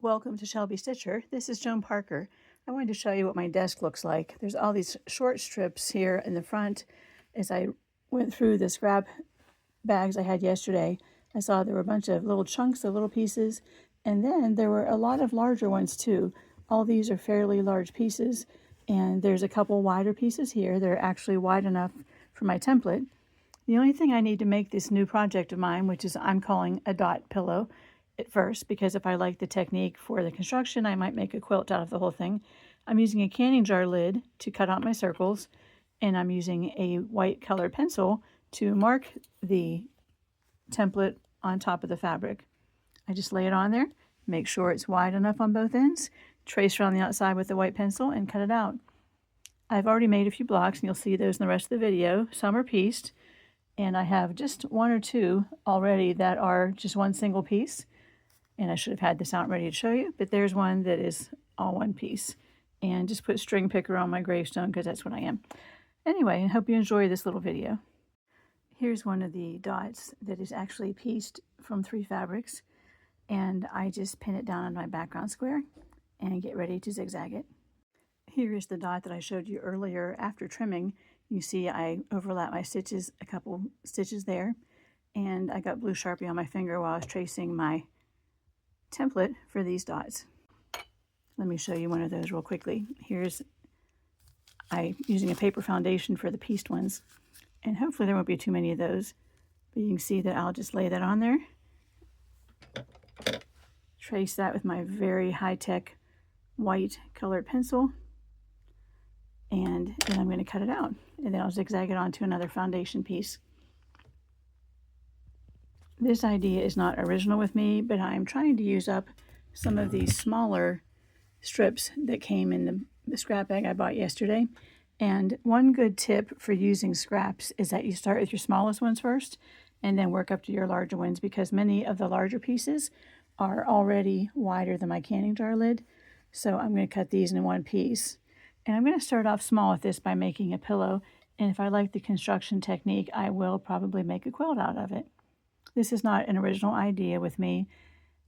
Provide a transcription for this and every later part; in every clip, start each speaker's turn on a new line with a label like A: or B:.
A: Welcome to Shelby Stitcher. This is Joan Parker. I wanted to show you what my desk looks like. There's all these short strips here in the front. As I went through the scrap bags I had yesterday, I saw there were a bunch of little chunks of little pieces, and then there were a lot of larger ones too. All these are fairly large pieces, and there's a couple wider pieces here that are actually wide enough for my template. The only thing I need to make this new project of mine, which is I'm calling a dot pillow at first, because if I like the technique for the construction, I might make a quilt out of the whole thing. I'm using a canning jar lid to cut out my circles, and I'm using a white colored pencil to mark the template on top of the fabric. I just lay it on there, make sure it's wide enough on both ends, trace around the outside with the white pencil, and cut it out. I've already made a few blocks, and you'll see those in the rest of the video. Some are pieced, and I have just one or two already that are just one single piece. And I should have had this out ready to show you, but there's one that is all one piece. And just put string picker on my gravestone because that's what I am. Anyway, I hope you enjoy this little video. Here's one of the dots that is actually pieced from 3 fabrics. And I just pin it down on my background square and get ready to zigzag it. Here is the dot that I showed you earlier after trimming. You see I overlap my stitches, a couple stitches there. And I got blue Sharpie on my finger while I was tracing my template for these dots. Let me show you one of those real quickly. Here's I using a paper foundation for the pieced ones, and hopefully there won't be too many of those, but you can see that I'll just lay that on there, trace that with my very high-tech white colored pencil, and then I'm going to cut it out, and then I'll zigzag it onto another foundation piece. This idea is not original with me, but I'm trying to use up some of these smaller strips that came in the scrap bag I bought yesterday. And one good tip for using scraps is that you start with your smallest ones first and then work up to your larger ones, because many of the larger pieces are already wider than my canning jar lid. So I'm going to cut these in one piece. And I'm going to start off small with this by making a pillow. And if I like the construction technique, I will probably make a quilt out of it. This is not an original idea with me.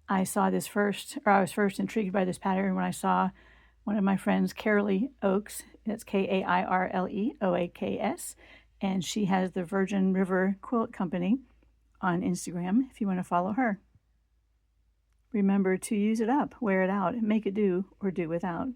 A: I saw this first, or I was first intrigued by this pattern when I saw one of my friends, Carolee Oaks, that's K-A-I-R-L-E-O-A-K-S, and she has the Virgin River Quilt Company on Instagram if you want to follow her. Remember to use it up, wear it out, make it do, or do without.